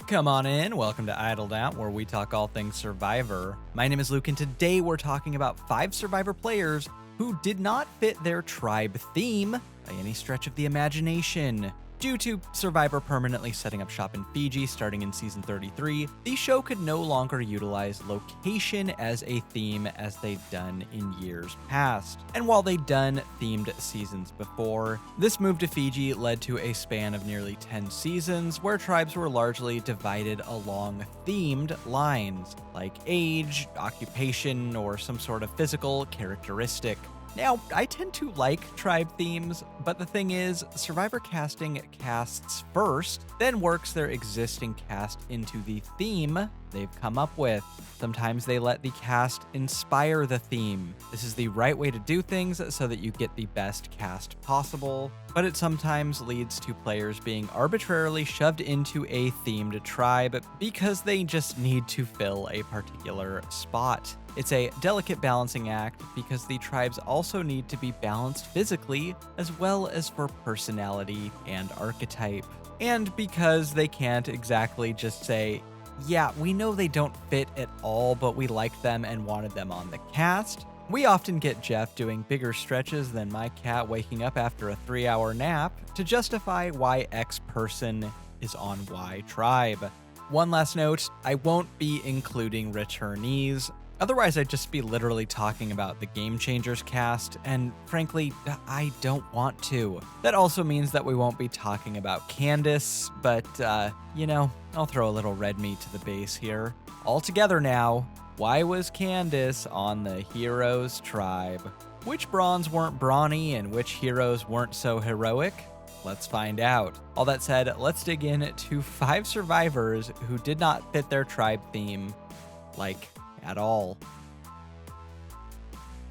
Come on in, welcome to Idled Out, where we talk all things Survivor. My name is Luke, and today we're talking about 5 Survivor players who did not fit their tribe theme by any stretch of the imagination. Due to Survivor permanently setting up shop in Fiji starting in season 33, the show could no longer utilize location as a theme as they've done in years past. And while they'd done themed seasons before, this move to Fiji led to a span of nearly 10 seasons where tribes were largely divided along themed lines, like age, occupation, or some sort of physical characteristic. Now, I tend to like tribe themes, but the thing is, Survivor casting casts first, then works their existing cast into the theme they've come up with. Sometimes they let the cast inspire the theme. This is the right way to do things so that you get the best cast possible, but it sometimes leads to players being arbitrarily shoved into a themed tribe because they just need to fill a particular spot. It's a delicate balancing act because the tribes also need to be balanced physically as well as for personality and archetype. And because they can't exactly just say, yeah, we know they don't fit at all, but we liked them and wanted them on the cast. We often get Jeff doing bigger stretches than my cat waking up after a 3-hour nap to justify why X person is on Y tribe. One last note, I won't be including returnees. Otherwise, I'd just be literally talking about the Game Changers cast, and frankly, I don't want to. That also means that we won't be talking about Candace, but, I'll throw a little red meat to the base here. All together now, why was Candace on the Heroes tribe? Which bronze weren't brawny and which heroes weren't so heroic? Let's find out. All that said, let's dig in to 5 survivors who did not fit their tribe theme, at all.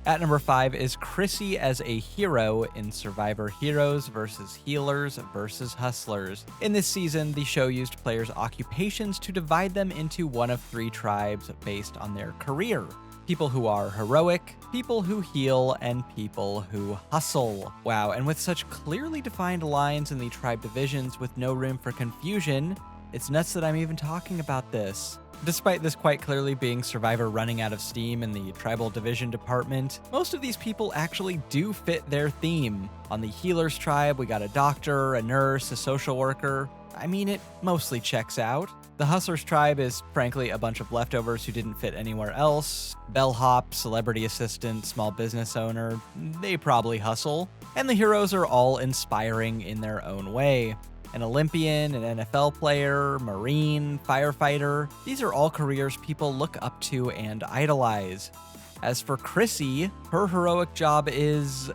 At number 5 is Chrissy as a hero in Survivor Heroes vs. Healers vs. Hustlers. In this season, the show used players' occupations to divide them into one of 3 tribes based on their career. People who are heroic, people who heal, and people who hustle. Wow, and with such clearly defined lines in the tribe divisions with no room for confusion, it's nuts that I'm even talking about this. Despite this quite clearly being Survivor running out of steam in the tribal division department, most of these people actually do fit their theme. On the Healers tribe, we got a doctor, a nurse, a social worker. I mean, it mostly checks out. The Hustlers tribe is frankly a bunch of leftovers who didn't fit anywhere else. Bellhop, celebrity assistant, small business owner, they probably hustle. And the heroes are all inspiring in their own way. An Olympian, an NFL player, Marine, firefighter. These are all careers people look up to and idolize. As for Chrissy, her heroic job is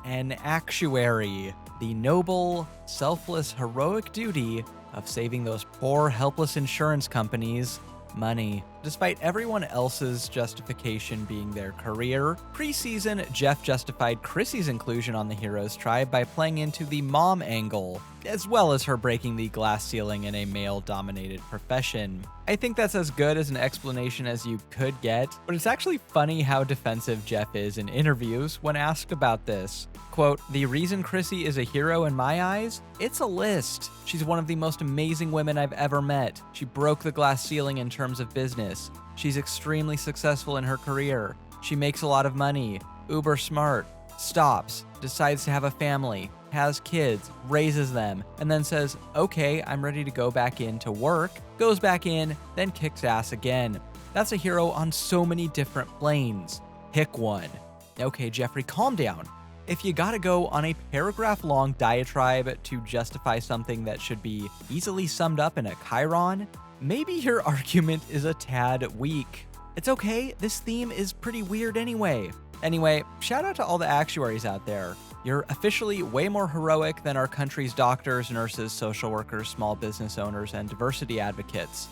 an actuary. The noble, selfless, heroic duty of saving those poor, helpless insurance companies money. Despite everyone else's justification being their career, pre-season, Jeff justified Chrissy's inclusion on the Heroes tribe by playing into the mom angle, as well as her breaking the glass ceiling in a male-dominated profession. I think that's as good as an explanation as you could get, but it's actually funny how defensive Jeff is in interviews when asked about this. Quote, "The reason Chrissy is a hero in my eyes? It's a list. She's one of the most amazing women I've ever met. She broke the glass ceiling in terms of business. She's extremely successful in her career. She makes a lot of money, uber smart, stops, decides to have a family, has kids, raises them, and then says, okay, I'm ready to go back into work, goes back in, then kicks ass again. That's a hero on so many different planes. Pick one." Okay, Jeffrey, calm down. If you gotta go on a paragraph-long diatribe to justify something that should be easily summed up in a chyron, maybe your argument is a tad weak. It's okay, this theme is pretty weird anyway. Anyway, shout out to all the actuaries out there. You're officially way more heroic than our country's doctors, nurses, social workers, small business owners, and diversity advocates.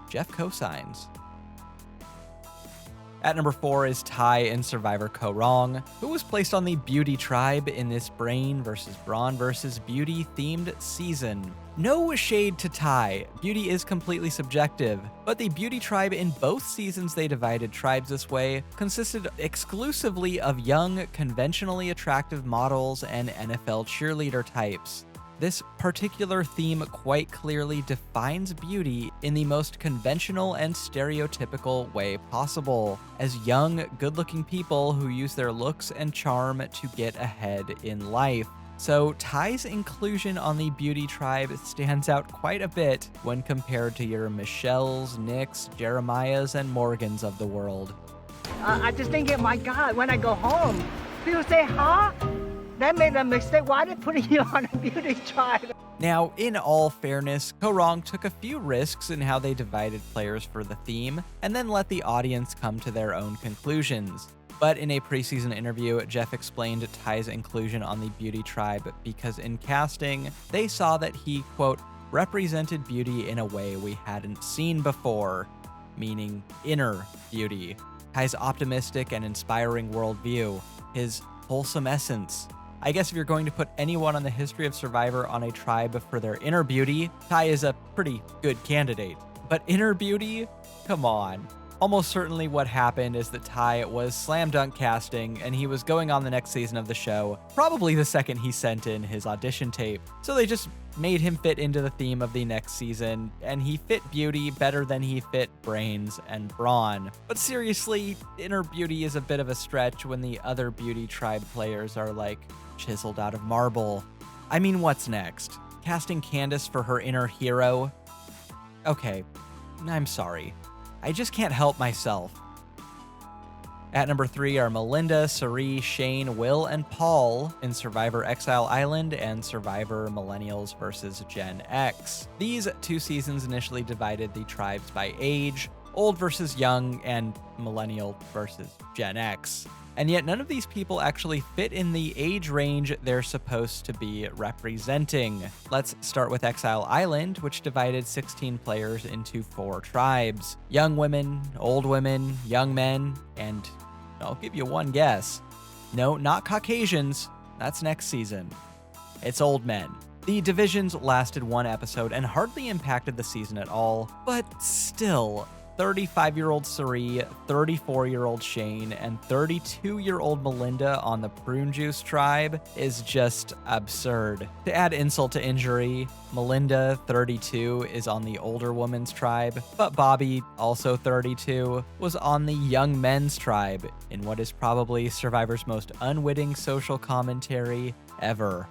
Jeff cosigns. At number 4 is Ty in Survivor Korong, who was placed on the Beauty tribe in this Brain vs. Brawn vs. Beauty themed season. No shade to Ty, beauty is completely subjective, but the Beauty tribe in both seasons they divided tribes this way consisted exclusively of young, conventionally attractive models and NFL cheerleader types. This particular theme quite clearly defines beauty in the most conventional and stereotypical way possible, as young, good-looking people who use their looks and charm to get ahead in life. So Ty's inclusion on the beauty tribe stands out quite a bit when compared to your Michelles, Nicks, Jeremiahs, and Morgans of the world. I just think, my God, when I go home, people say, huh? That made a mistake. Why are they putting you on a beauty tribe? Now, in all fairness, Korong took a few risks in how they divided players for the theme, and then let the audience come to their own conclusions. But in a preseason interview, Jeff explained Ty's inclusion on the beauty tribe because in casting, they saw that he, quote, represented beauty in a way we hadn't seen before, meaning inner beauty. Ty's optimistic and inspiring worldview, his wholesome essence. I guess if you're going to put anyone on the history of Survivor on a tribe for their inner beauty, Ty is a pretty good candidate. But inner beauty? Come on. Almost certainly what happened is that Ty was slam dunk casting and he was going on the next season of the show, probably the second he sent in his audition tape. So they just made him fit into the theme of the next season, and he fit beauty better than he fit brains and brawn. But seriously, inner beauty is a bit of a stretch when the other beauty tribe players are like chiseled out of marble. I mean, what's next? Casting Candace for her inner hero? Okay, I'm sorry. I just can't help myself. At number 3 are Melinda, Sari, Shane, Will, and Paul in Survivor Exile Island and Survivor Millennials vs. Gen X. These 2 seasons initially divided the tribes by age, old versus young, and millennial versus Gen X. And yet none of these people actually fit in the age range they're supposed to be representing. Let's start with Exile Island, which divided 16 players into 4 tribes. Young women, old women, young men, and I'll give you one guess. No, not Caucasians. That's next season. It's old men. The divisions lasted 1 episode and hardly impacted the season at all, but still, 35-year-old Sari, 34-year-old Shane, and 32-year-old Melinda on the Prune Juice tribe is just absurd. To add insult to injury, Melinda, 32, is on the older woman's tribe, but Bobby, also 32, was on the young men's tribe in what is probably Survivor's most unwitting social commentary ever.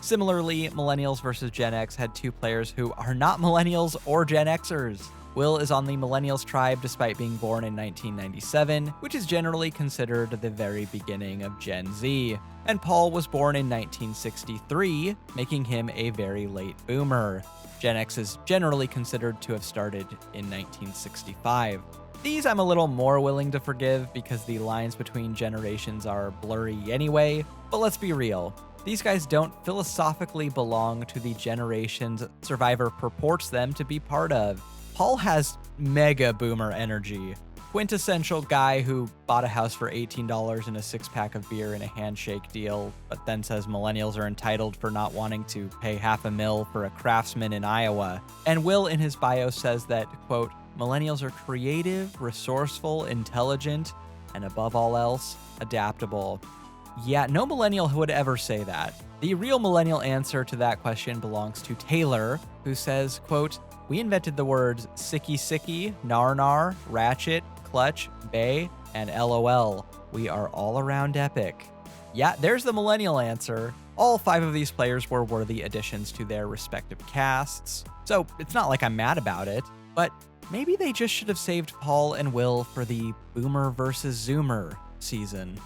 Similarly, Millennials vs. Gen X had 2 players who are not Millennials or Gen Xers. Will is on the Millennials tribe despite being born in 1997, which is generally considered the very beginning of Gen Z. And Paul was born in 1963, making him a very late boomer. Gen X is generally considered to have started in 1965. These I'm a little more willing to forgive because the lines between generations are blurry anyway, but let's be real. These guys don't philosophically belong to the generations Survivor purports them to be part of. Paul has mega boomer energy. Quintessential guy who bought a house for $18 and a 6-pack of beer in a handshake deal, but then says millennials are entitled for not wanting to pay $500,000 for a craftsman in Iowa. And Will in his bio says that, quote, millennials are creative, resourceful, intelligent, and above all else, adaptable. Yeah, no millennial would ever say that. The real millennial answer to that question belongs to Taylor, who says, quote, we invented the words sicky sicky, nar nar, ratchet, clutch, bay, and LOL. We are all around epic. Yeah, there's the millennial answer. All 5 of these players were worthy additions to their respective casts, so it's not like I'm mad about it, but maybe they just should have saved Paul and Will for the Boomer versus Zoomer season.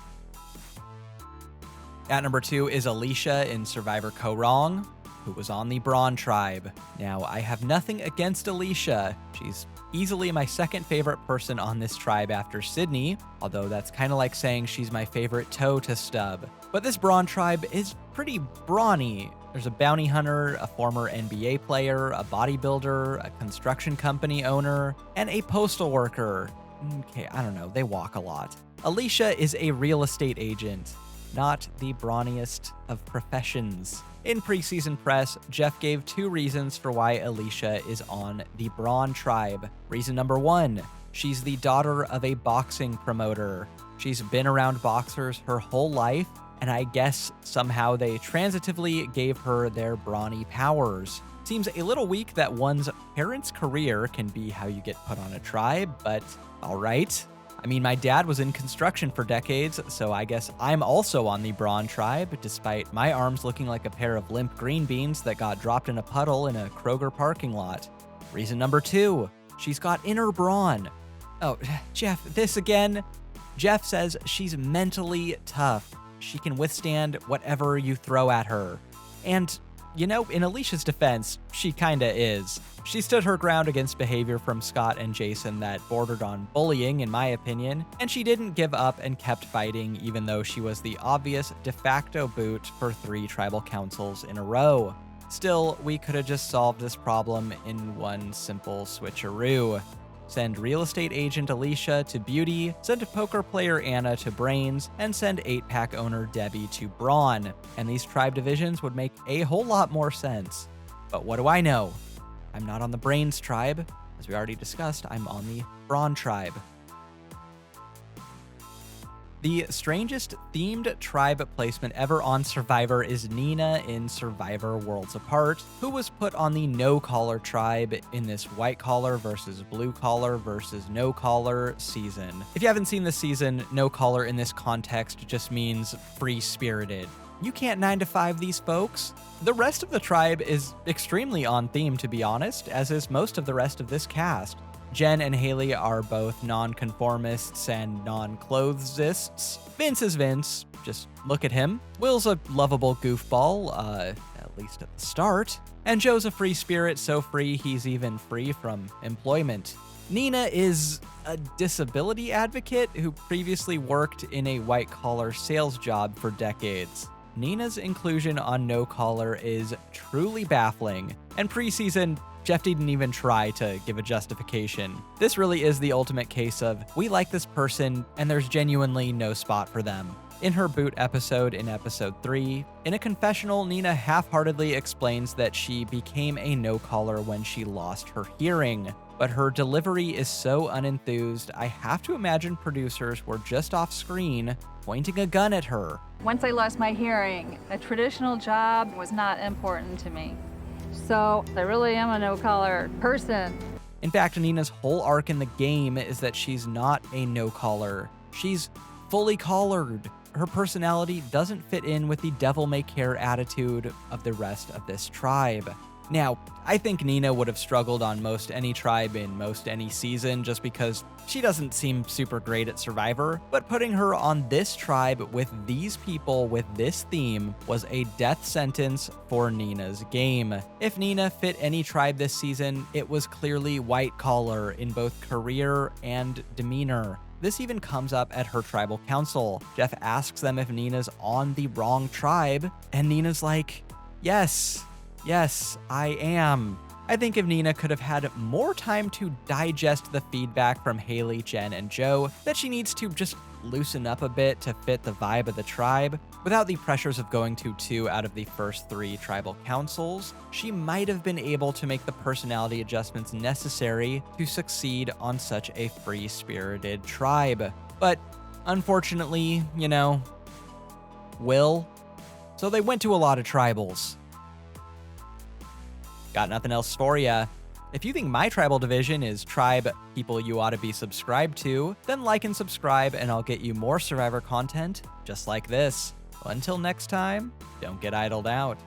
At number 2 is Alicia in Survivor Korong, who was on the Brawn tribe. Now, I have nothing against Alicia. She's easily my second favorite person on this tribe after Sydney, although that's kind of like saying she's my favorite toe to stub. But this Brawn tribe is pretty brawny. There's a bounty hunter, a former NBA player, a bodybuilder, a construction company owner, and a postal worker. Okay, I don't know, they walk a lot. Alicia is a real estate agent, not the brawniest of professions. In preseason press, Jeff gave 2 reasons for why Alicia is on the Brawn tribe. Reason number 1, she's the daughter of a boxing promoter. She's been around boxers her whole life and I guess somehow they transitively gave her their brawny powers. Seems a little weak that one's parent's career can be how you get put on a tribe, but alright. I mean, my dad was in construction for decades, so I guess I'm also on the Brawn tribe, despite my arms looking like a pair of limp green beans that got dropped in a puddle in a Kroger parking lot. Reason number 2, she's got inner brawn. Oh, Jeff, this again? Jeff says she's mentally tough. She can withstand whatever you throw at her. And, you know, in Alicia's defense, she kinda is. She stood her ground against behavior from Scott and Jason that bordered on bullying, in my opinion, and she didn't give up and kept fighting even though she was the obvious de facto boot for 3 tribal councils in a row. Still, we could have just solved this problem in one simple switcheroo. Send real estate agent Alicia to beauty, send poker player Anna to brains, and send 8-pack owner Debbie to brawn, and these tribe divisions would make a whole lot more sense. But what do I know? I'm not on the brains tribe. As we already discussed, I'm on the brawn tribe. The strangest themed tribe placement ever on Survivor is Nina in Survivor Worlds Apart, who was put on the no-collar tribe in this white-collar versus blue-collar versus no-collar season. If you haven't seen this season, no-collar in this context just means free-spirited. You can't 9 to 5 these folks. The rest of the tribe is extremely on theme, to be honest, as is most of the rest of this cast. Jen and Haley are both non-conformists and non-clothesists. Vince is Vince, just look at him. Will's a lovable goofball, at least at the start. And Joe's a free spirit, so free he's even free from employment. Nina is a disability advocate who previously worked in a white-collar sales job for decades. Nina's inclusion on No Collar is truly baffling, and preseason, Jeff didn't even try to give a justification. This really is the ultimate case of, we like this person, and there's genuinely no spot for them. In her boot episode in episode 3, in a confessional, Nina half-heartedly explains that she became a no-collar when she lost her hearing. But her delivery is so unenthused, I have to imagine producers were just off screen pointing a gun at her. Once I lost my hearing, a traditional job was not important to me. So I really am a no-collar person. In fact, Nina's whole arc in the game is that she's not a no-collar. She's fully collared. Her personality doesn't fit in with the devil-may-care attitude of the rest of this tribe. Now, I think Nina would have struggled on most any tribe in most any season just because she doesn't seem super great at Survivor, but putting her on this tribe with these people with this theme was a death sentence for Nina's game. If Nina fit any tribe this season, it was clearly white collar in both career and demeanor. This even comes up at her tribal council. Jeff asks them if Nina's on the wrong tribe, and Nina's like, yes, I am. I think if Nina could have had more time to digest the feedback from Haley, Jen, and Joe, that she needs to just loosen up a bit to fit the vibe of the tribe, without the pressures of going to 2 out of the first 3 tribal councils, she might have been able to make the personality adjustments necessary to succeed on such a free-spirited tribe. But unfortunately, you know, Will. So they went to a lot of tribals. Got nothing else for ya. If you think my tribal division is tribe people you ought to be subscribed to, then like and subscribe and I'll get you more Survivor content just like this. Well, until next time, don't get idled out.